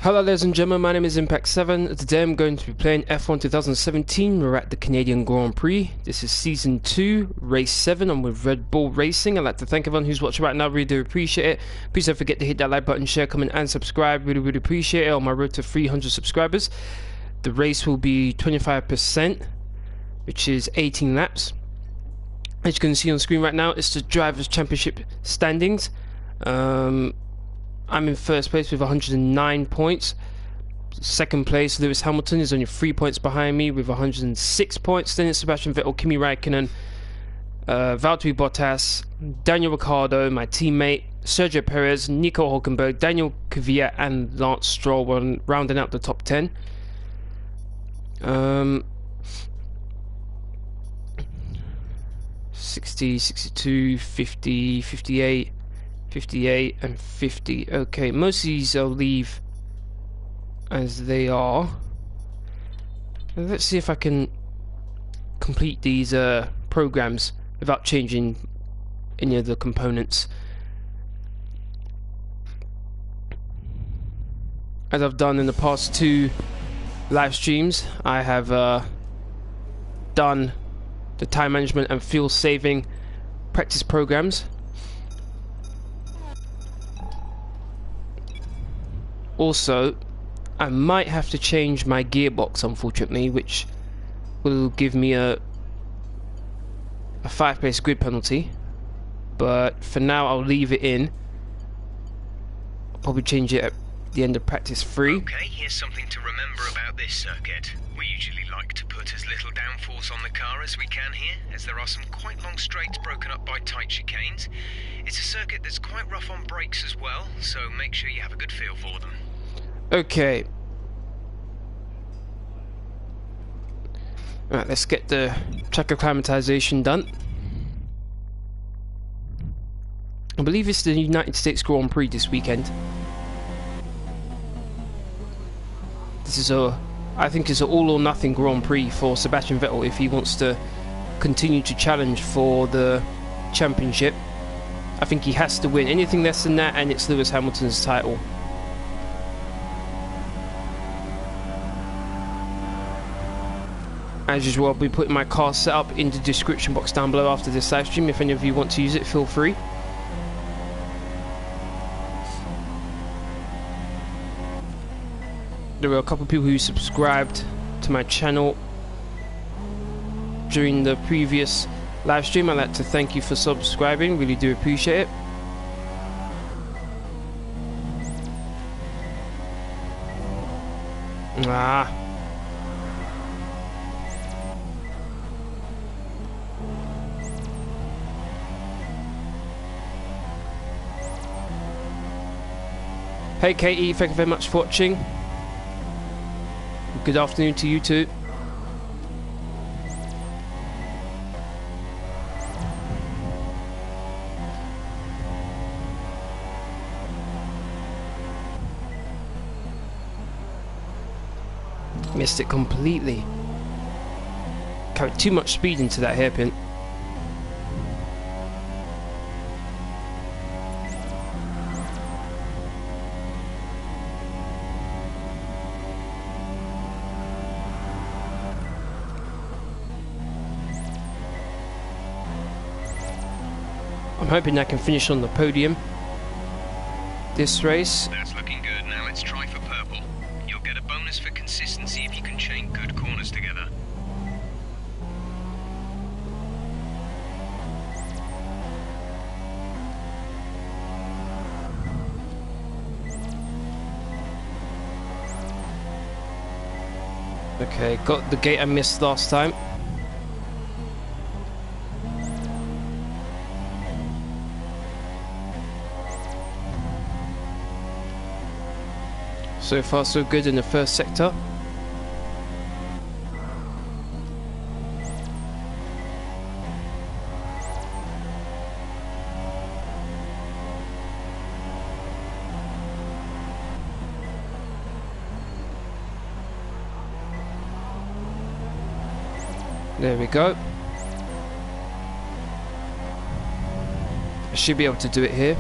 Hello ladies and gentlemen, my name is Impact7. Today I'm going to be playing F1 2017. We're at the Canadian Grand Prix. This is Season 2, Race 7. I'm with Red Bull Racing. I'd like to thank everyone who's watching right now. Really do appreciate it. Please don't forget to hit that like button, share, comment and subscribe. Really appreciate it on my road to 300 subscribers. The race will be 25%, which is 18 laps. As you can see on screen right now, it's the Drivers' Championship standings. I'm in first place with 109 points. Second place, Lewis Hamilton is only 3 points behind me with 106 points. Then it's Sebastian Vettel, Kimi Räikkönen, Valtteri Bottas, Daniel Ricciardo, my teammate, Sergio Perez, Nico Hulkenberg, Daniel Kvyat and Lance Stroll rounding out the top 10. 60, 62, 50, 58, 58 and 50. Okay, most of these I'll leave as they are. Let's see if I can complete these programs without changing any of the components. As I've done in the past two live streams, I have done the time management and fuel saving practice programs. Also, I might have to change my gearbox, unfortunately, which will give me a 5-place grid penalty. But for now, I'll leave it in. I'll probably change it at the end of practice 3. Okay, here's something to remember about this circuit. We usually like to put as little downforce on the car as we can here, as there are some quite long straights broken up by tight chicanes. It's a circuit that's quite rough on brakes as well, so make sure you have a good feel for them. Okay. Right, let's get the track acclimatization done. I believe it's the United States Grand Prix this weekend. This is I think it's an all or nothing Grand Prix for Sebastian Vettel if he wants to continue to challenge for the championship. I think he has to win. Anything less than that and it's Lewis Hamilton's title. As usual, I'll be putting my car setup in the description box down below after this live stream. If any of you want to use it, feel free. There were a couple of people who subscribed to my channel during the previous live stream. I'd like to thank you for subscribing. Really do appreciate it. Hey Katie, thank you very much for watching. Good afternoon to you too. Missed it completely. Carried too much speed into that hairpin. I'm hoping I can finish on the podium this race. That's looking good. Now let's try for purple. You'll get a bonus for consistency if you can chain good corners together. Okay, got the gate I missed last time. So far so good in the first sector. There we go. I should be able to do it here.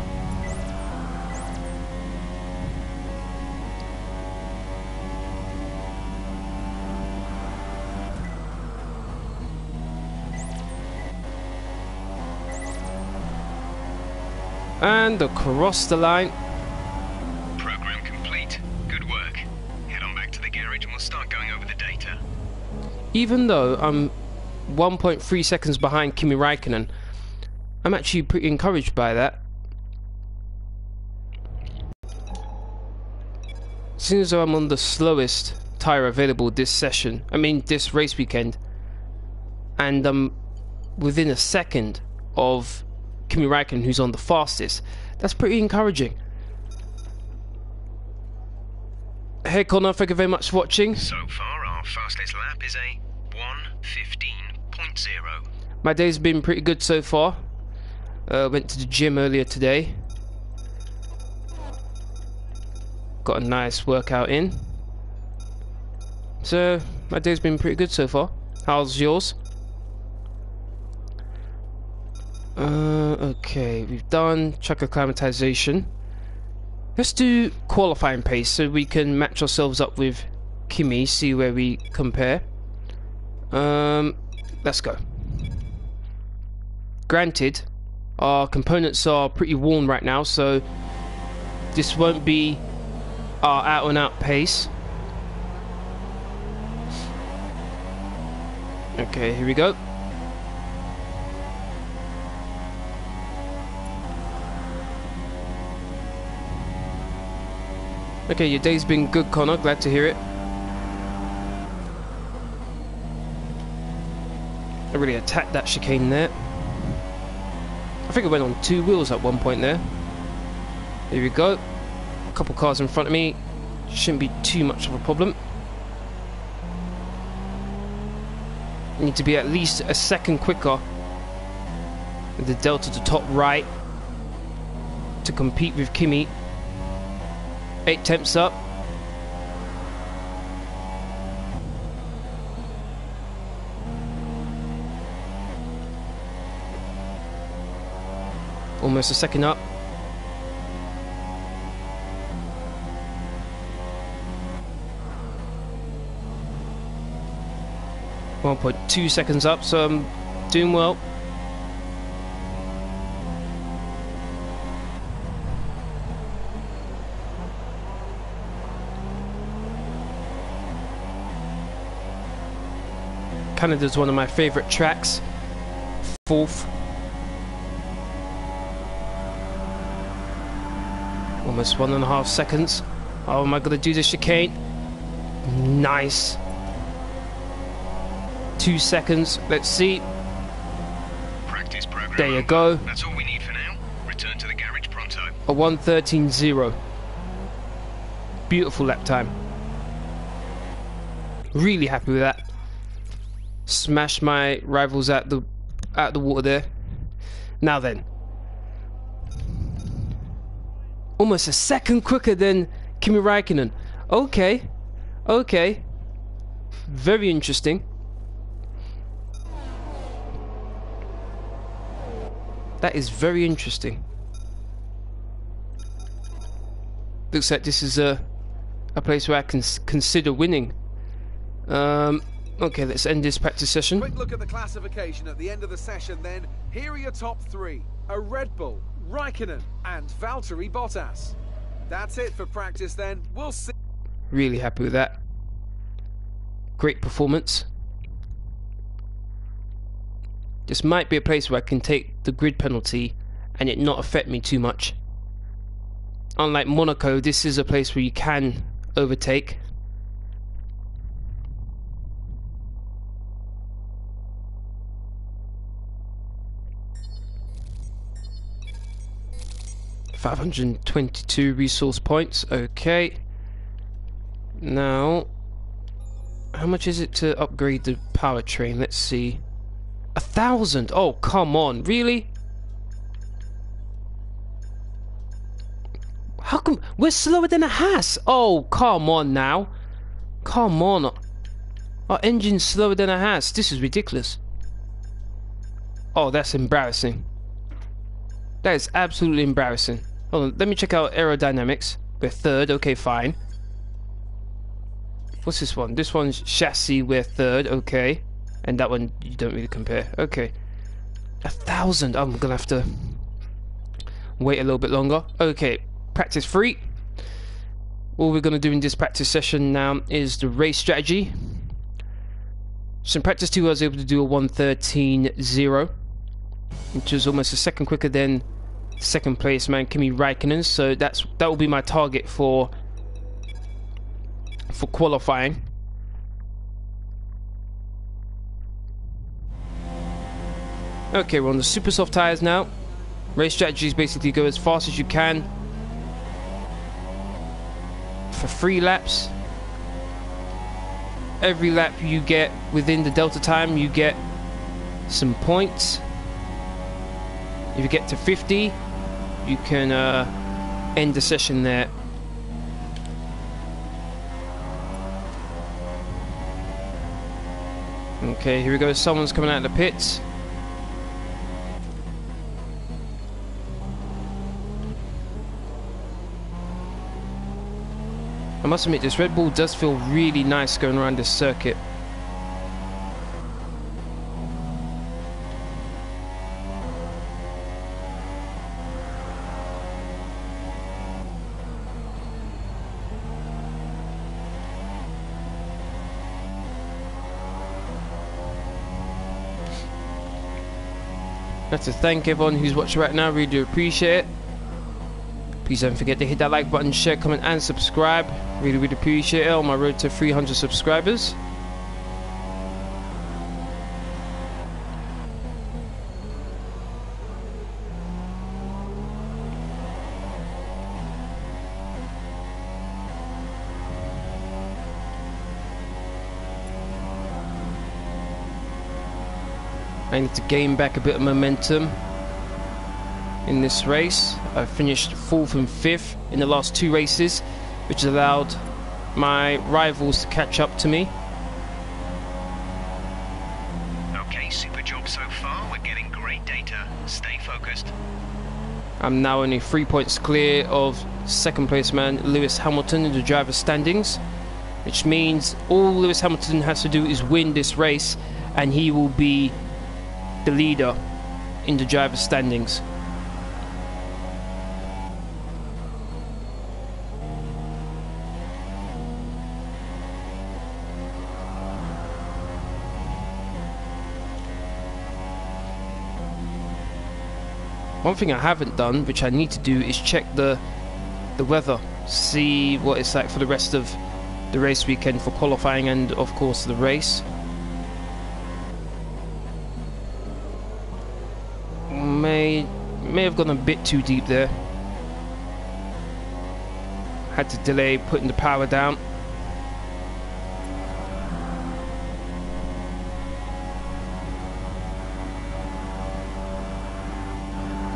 And across the line. Program complete. Good work. Head on back to the garage and we'll start going over the data. Even though I'm 1.3 seconds behind Kimi Räikkönen, I'm actually pretty encouraged by that. Seeing as though I'm on the slowest tyre available this session, I mean this race weekend, and I'm within a second of Kimi Räikkönen, who's on the fastest, that's pretty encouraging. Hey Connor, thank you very much for watching. So far our fastest lap is a 1:15.0. My day's been pretty good so far. Went to the gym earlier today. Got a nice workout in. So my day's been pretty good so far. How's yours? Okay, we've done track acclimatization. Let's do qualifying pace so we can match ourselves up with Kimi, see where we compare. Let's go. Granted, our components are pretty worn right now, so this won't be our out and out pace. Okay, here we go. Okay, your day's been good, Connor. Glad to hear it. I really attacked that chicane there. I think I went on 2 wheels at one point there. Here we go. A couple cars in front of me. Shouldn't be too much of a problem. I need to be at least a second quicker with the delta to top right to compete with Kimi. 8 temps up. Almost a second up. .2 seconds up, so I'm doing well. Canada's one of my favourite tracks. 4th. Almost 1.5 seconds. Oh, am I going to do this chicane? Nice. 2 seconds. Let's see. Practice program. There you go. That's all we need for now. Return to the garage pronto. A 1:13.0. Beautiful lap time. Really happy with that. Smashed my rivals out the water there. Now then, almost a second quicker than Kimi Räikkönen. Okay, okay, very interesting. That is very interesting. Looks like this is a place where I can consider winning. Okay, let's end this practice session. Quick look at the classification at the end of the session then. Here are your top 3. A Red Bull, Räikkönen and Valtteri Bottas. That's it for practice then. We'll see. Really happy with that. Great performance. This might be a place where I can take the grid penalty and it not affect me too much. Unlike Monaco, this is a place where you can overtake. $522 resource points. Okay. Now, how much is it to upgrade the powertrain? Let's see. 1,000. Oh, come on, really? How come we're slower than a Haas? Oh, come on now. Come on. Our engine's slower than a Haas. This is ridiculous. Oh, that's embarrassing. That is absolutely embarrassing. Hold on, let me check out Aerodynamics. We're 3rd, okay, fine. What's this one? This one's chassis, we're 3rd, okay. And that one, you don't really compare. Okay. 1,000, I'm gonna have to wait a little bit longer. Okay, practice 3. All we're going to do in this practice session now is the race strategy. So in practice 2 I was able to do a 1:13.0, which is almost a second quicker than second place man Kimi Räikkönen, so that will be my target for qualifying. Okay, we're on the super soft tyres now. Race strategy is basically go as fast as you can for 3 laps. Every lap you get within the delta time, you get some points. If you get to 50, you can end the session there. Okay, here we go. Someone's coming out of the pits. I must admit, this Red Bull does feel really nice going around this circuit. I'd like to thank everyone who's watching right now, really do appreciate it. Please don't forget to hit that like button, share, comment and subscribe. Really appreciate it on my road to 300 subscribers. I need to gain back a bit of momentum in this race. I finished 4th and 5th in the last 2 races, which allowed my rivals to catch up to me. Okay, super job so far. We're getting great data. Stay focused. I'm now only 3 points clear of second place man Lewis Hamilton in the driver's standings, which means all Lewis Hamilton has to do is win this race and he will be the leader in the driver's standings. One thing I haven't done, which I need to do, is check the weather, see what it's like for the rest of the race weekend for qualifying and of course the race. May have gone a bit too deep there. Had to delay putting the power down.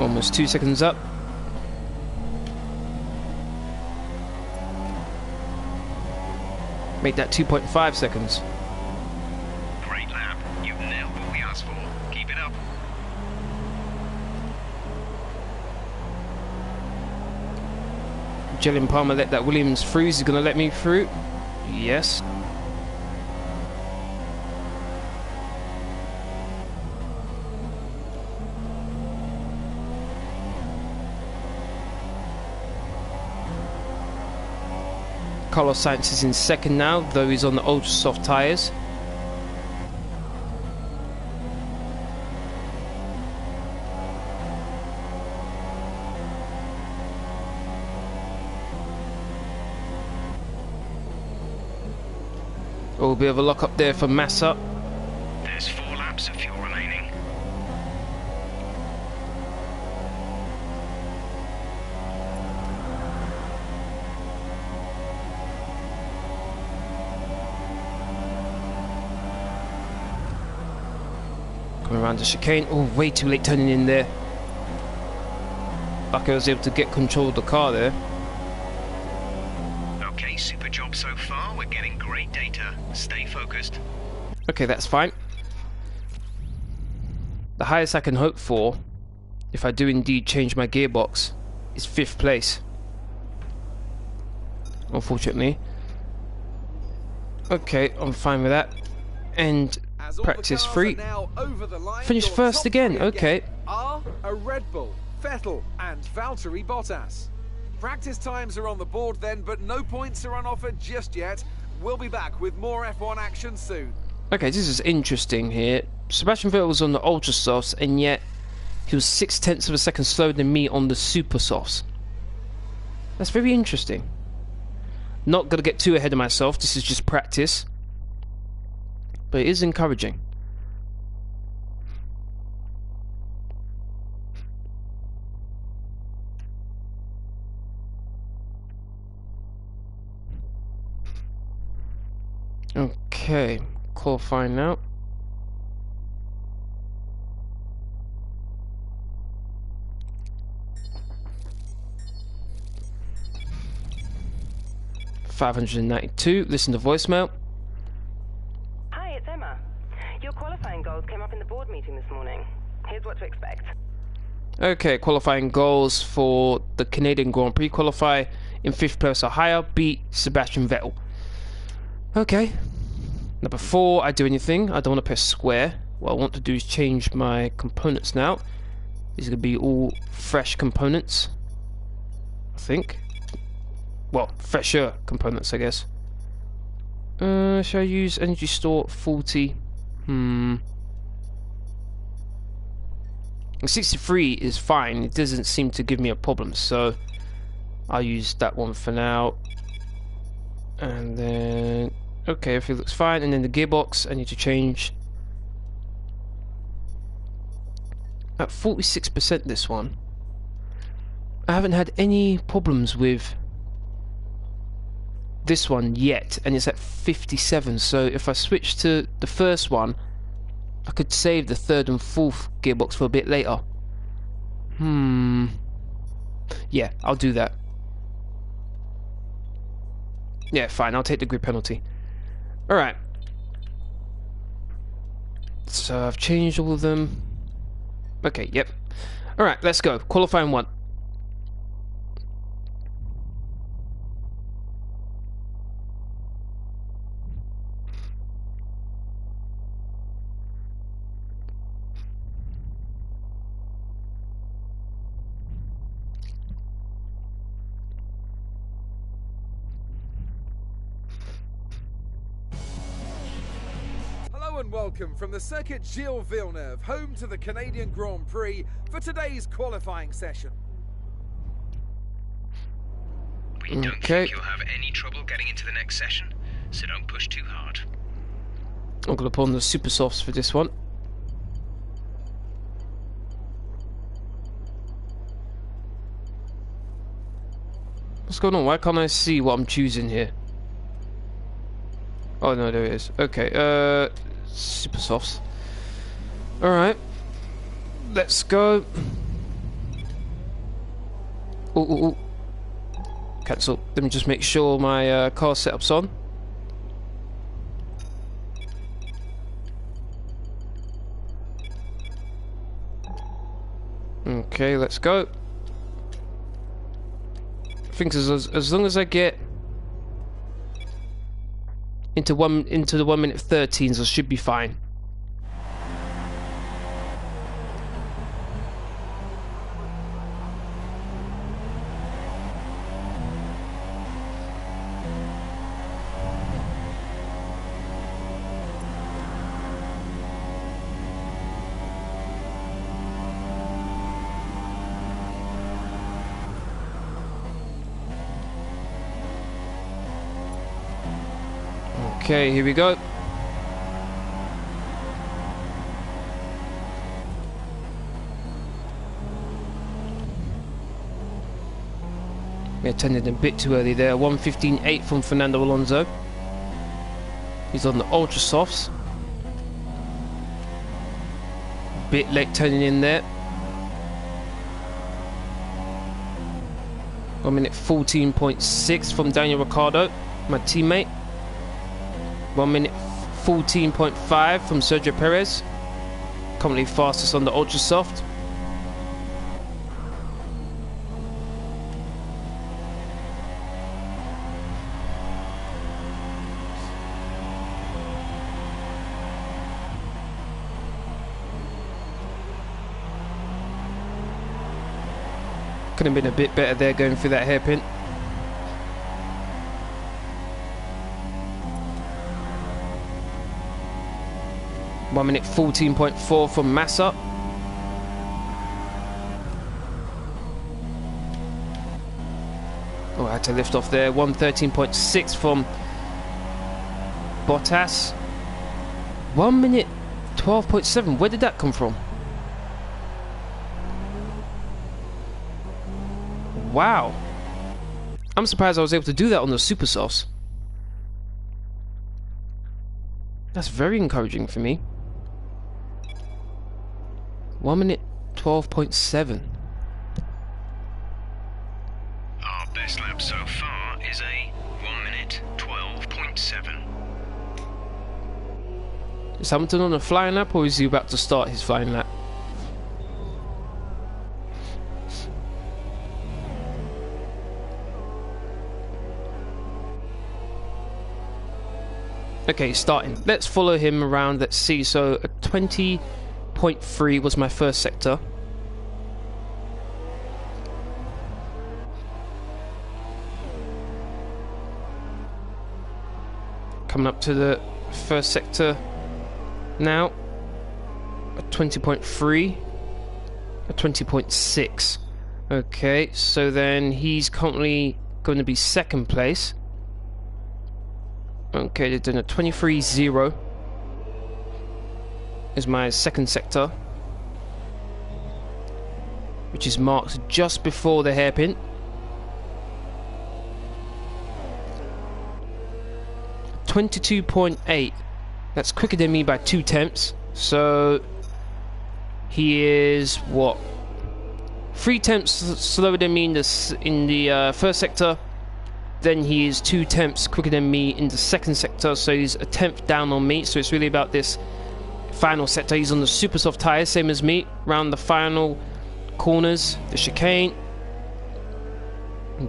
Almost 2 seconds up. Make that 2.5 seconds. Great lap. You've nailed what we asked for. Keep it up. Jalen Palmer let that Williams through. Is he going to let me through? Yes. Carlos Sainz is in second now, though he's on the ultra soft tyres. Oh, a bit of a lock up there for Massa. There's 4 laps of fuel remaining. Coming around the chicane. Oh, way too late turning in there. Lucky I was able to get control of the car there. Okay, super job so far. We're getting great data. Stay focused. Okay, that's fine. The highest I can hope for, if I do indeed change my gearbox, is 5th place. Unfortunately. Okay, I'm fine with that. And practice 3. Finish first again, okay. Are a Red Bull, Vettel and Valtteri Bottas. Practice times are on the board then, but no points are on offer just yet. We'll be back with more F1 action soon. Okay, this is interesting here. Sebastian Vettel was on the ultra softs, and yet he was 0.6 of a second slower than me on the super softs. That's very interesting. Not gonna get too ahead of myself. This is just practice, but it is encouraging. Okay, qualifying now. $592. Listen to voicemail. Hi, it's Emma. Your qualifying goals came up in the board meeting this morning. Here's what to expect. Okay, qualifying goals for the Canadian Grand Prix. Qualify in 5th place or higher. Beat Sebastian Vettel. Okay. Now before I do anything, I don't want to press square. What I want to do is change my components now. These are going to be all fresh components, I think. Well, fresher components, I guess. Shall I use energy store 40? 63 is fine. It doesn't seem to give me a problem, so I'll use that one for now. And then, okay, everything looks fine. And then the gearbox, I need to change at 46% this one. I haven't had any problems with this one yet, and it's at 57. So if I switch to the first one, I could save the 3rd and 4th gearbox for a bit later. Yeah, I'll do that. Yeah, fine, I'll take the grid penalty. Alright. So I've changed all of them. Okay, yep. Alright, let's go. Qualifying 1. And welcome from the circuit Gilles Villeneuve, home to the Canadian Grand Prix, for today's qualifying session. We don't think you'll have any trouble getting into the next session, so don't push too hard. I'm going to put on the super softs for this one. What's going on? Why can't I see what I'm choosing here? Oh no, there it is. Okay, super softs. Alright. Let's go. Ooh. Cancel. Let me just make sure my car setup's on. Okay, let's go. I think as long as I get into the 1 minute 13s, I should be fine. Okay, here we go. We attended a bit too early there. 1:15.8 from Fernando Alonso. He's on the ultra softs. Bit late turning in there. 1 minute 14.6 from Daniel Ricciardo, my teammate. 1 minute 14.5 from Sergio Perez, currently fastest on the ultra soft. Could have been a bit better there going through that hairpin. One minute 14.4 from Massa. Oh, I had to lift off there. 113.6 from Bottas. 1 minute 12.7. Where did that come from? Wow. I'm surprised I was able to do that on the super softs. That's very encouraging for me. 1 minute 12.7. Our best lap so far is a 1 minute 12.7. Is Hamilton on a flying lap, or is he about to start his flying lap? Okay, starting. Let's follow him around. Let's see. So a 20.3 was my first sector. Coming up to the first sector now. A 20.3. A 20.6. Okay, so then he's currently going to be second place. Okay, they're doing a 23.0 is my second sector, which is marked just before the hairpin. .8. That's quicker than me by 2 tenths. So he is what? 3 tenths slower than me in the first sector. Then he is 2 tenths quicker than me in the second sector, so he's a tenth down on me. So it's really about this final sector. He's on the super soft tyres, same as me. Round the final corners, the chicane.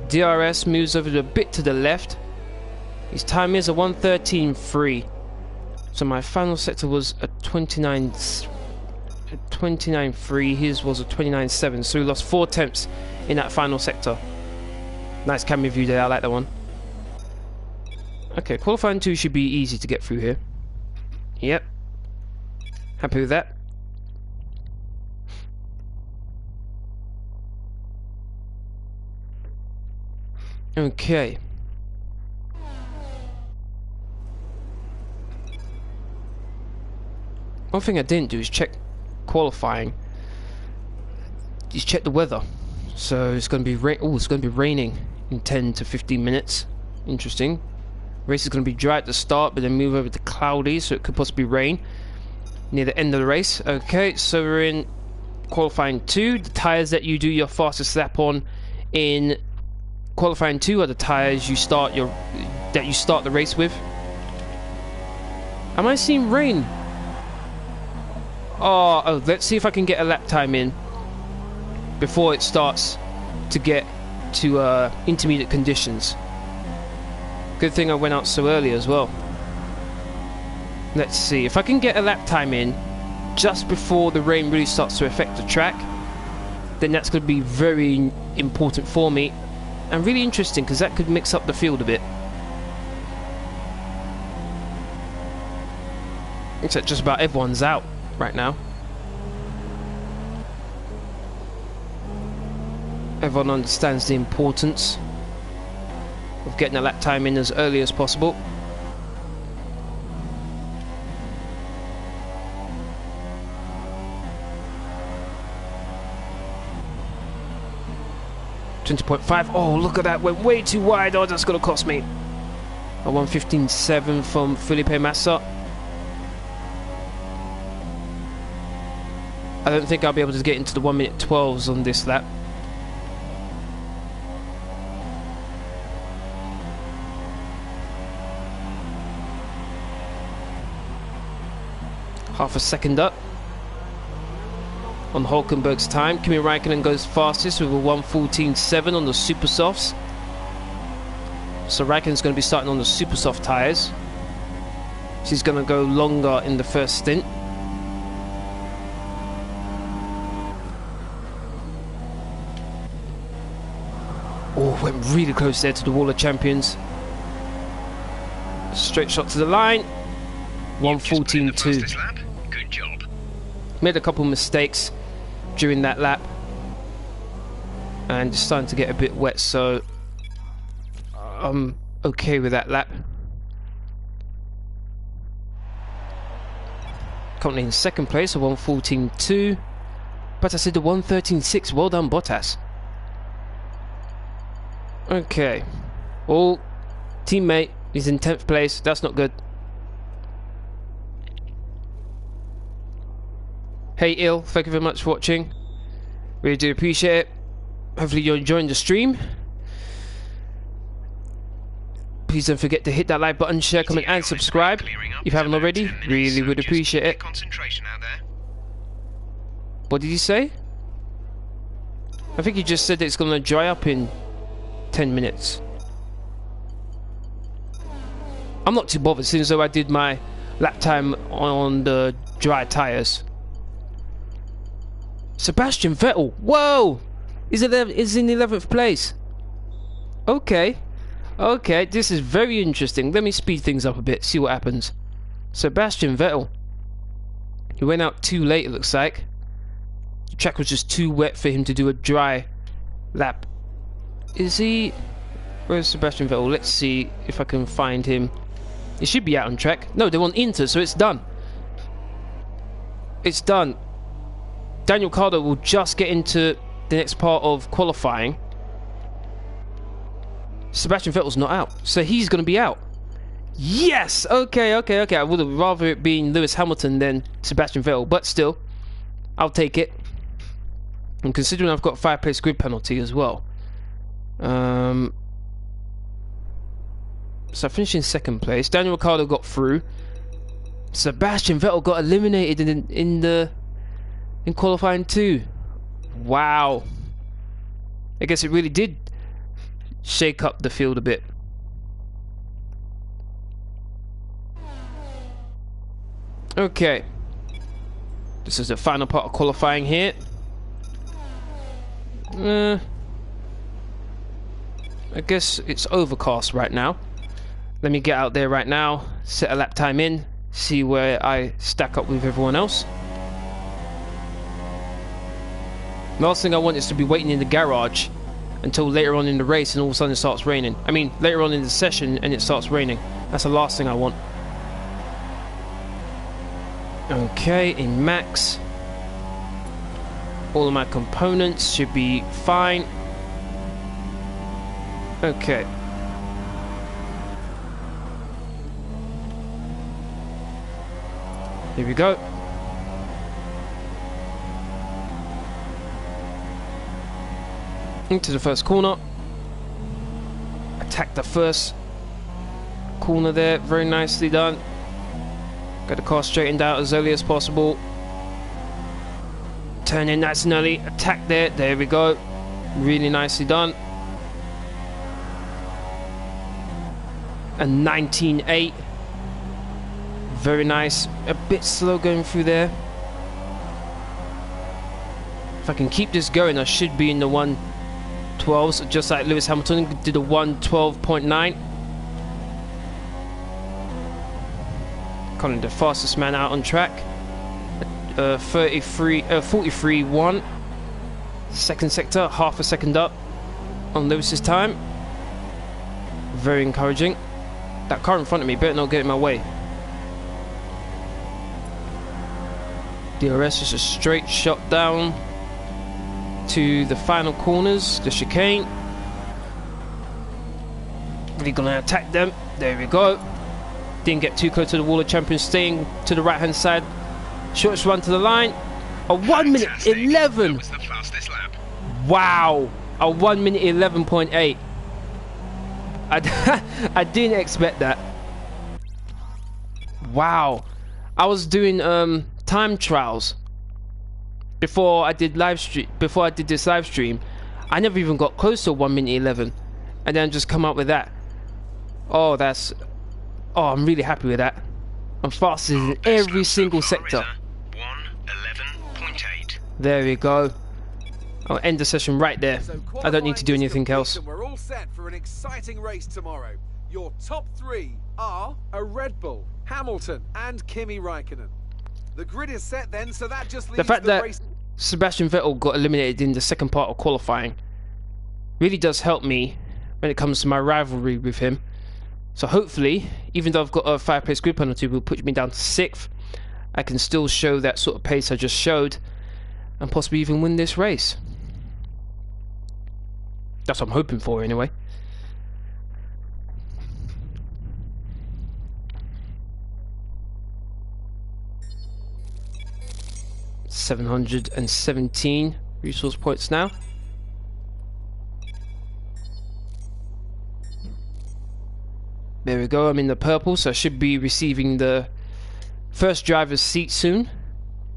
DRS moves over a bit to the left. His time is a 1:13.3. So my final sector was a 29.3. His was a 29.7. So we lost 4 tenths in that final sector. Nice camera view there, I like that one. Okay, qualifying 2 should be easy to get through here. Yep. Happy with that. Okay. One thing I didn't do is check qualifying. Is check the weather. So it's going to be it's going to be raining in 10 to 15 minutes. Interesting. Race is going to be dry at the start, but then move over to cloudy, so it could possibly rain near the end of the race. Okay, so we're in qualifying 2. The tyres that you do your fastest lap on in qualifying 2 are the tyres you start the race with. Am I seeing rain? Oh, let's see if I can get a lap time in before it starts to get to intermediate conditions. Good thing I went out so early as well. Let's see if I can get a lap time in just before the rain really starts to affect the track. Then that's going to be very important for me and really interesting, because that could mix up the field a bit. Looks like just about everyone's out right now. Everyone understands the importance of getting a lap time in as early as possible. .5. Oh, look at that, went way too wide. Oh, that's gonna cost me. A 1:15.7 from Felipe Massa. I don't think I'll be able to get into the 1 minute 12s on this lap. Half a second up on Hulkenberg's time. Kimi Räikkönen goes fastest with a 1:14.7 on the super softs. So Räikkönen's going to be starting on the super soft tyres. She's going to go longer in the first stint. really close there to the wall of champions. Straight shot to the line. 1:14.2. Good job. Made a couple mistakes during that lap, and it's starting to get a bit wet, so I'm okay with that lap. Currently in second place, a 1:14.2. Bottas did the 1:13.6. Well done, Bottas. Okay. Oh, teammate, he's in 10th place. That's not good. Hey, Il, thank you very much for watching. Really do appreciate it. Hopefully you're enjoying the stream. Please don't forget to hit that like button, share, comment and subscribe if you haven't already. Really would appreciate it. Concentration out there. What did you say? I think you just said it's going to dry up in 10 minutes. I'm not too bothered since though I did my lap time on the dry tyres. Sebastian Vettel, whoa! Is in 11th place. Okay. Okay, this is very interesting. Let me speed things up a bit, see what happens. Sebastian Vettel. He went out too late, it looks like. The track was just too wet for him to do a dry lap. Is he... Where's Sebastian Vettel? Let's see if I can find him. He should be out on track. No, they want Inter, so it's done. It's done. Daniel Ricciardo will just get into the next part of qualifying. Sebastian Vettel's not out, so he's going to be out. Yes! Okay. I would have rather it been Lewis Hamilton than Sebastian Vettel, but still, I'll take it. And considering I've got a 5-place grid penalty as well. So I finished in second place. Daniel Ricciardo got through. Sebastian Vettel got eliminated in qualifying too. Wow. I guess it really did shake up the field a bit. Okay. This is the final part of qualifying here. I guess it's overcast right now. Let me get out there right now, set a lap time in, see where I stack up with everyone else. Last thing I want is to be waiting in the garage until later on in the race and all of a sudden it starts raining. I mean, later on in the session and it starts raining. That's the last thing I want. Okay, in max. All of my components should be fine. Okay. Here we go. Into the first corner. Attack the first corner there. Very nicely done. Got the car straightened out as early as possible. Turn in nice and early. Attack there. There we go. Really nicely done. A 19.8. Very nice. A bit slow going through there. If I can keep this going, I should be in the 1:12s, just like Lewis Hamilton did a 1:12.9. Colin, the fastest man out on track. 43.1. Second sector, half a second up on Lewis's time. Very encouraging. That car in front of me better not get in my way. DRS is a straight shot down to the final corners, the chicane. We're gonna attack them. There we go. Didn't get too close to the wall of champions, staying to the right hand side. Shortest run to the line. A 1:11. That was the fastest lap. Wow. A 1:11.8. I didn't expect that. Wow. I was doing time trials before I did this live stream. I never even got close to 1:11, and then just come up with that. Oh, I'm really happy with that. I'm faster in every single sector. 1:11.8. There we go. I'll end the session right there. So I don't need to do qualifying is anything complete else. and we're all set for an exciting race tomorrow. Your top 3 are a Red Bull, Hamilton and Kimi Räikkönen. The grid is set then, so that just leaves The fact that race. Sebastian Vettel got eliminated in the second part of qualifying really does help me when it comes to my rivalry with him. So hopefully, even though I've got a 5-place grid penalty, will put me down to 6th, I can still show that sort of pace I just showed and possibly even win this race. That's what I'm hoping for anyway. $717 resource points now. There we go, I'm in the purple, so I should be receiving the first driver's seat soon.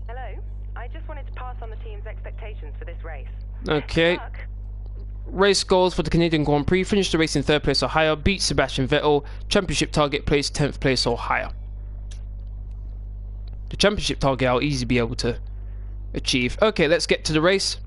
Hello. I just wanted to pass on the team's expectations for this race. Okay. Good luck. Race goals for the Canadian Grand Prix. Finish the race in 3rd place or higher. Beat Sebastian Vettel. Championship target place 10th place or higher. The championship target I'll easily be able to achieve. Okay, let's get to the race.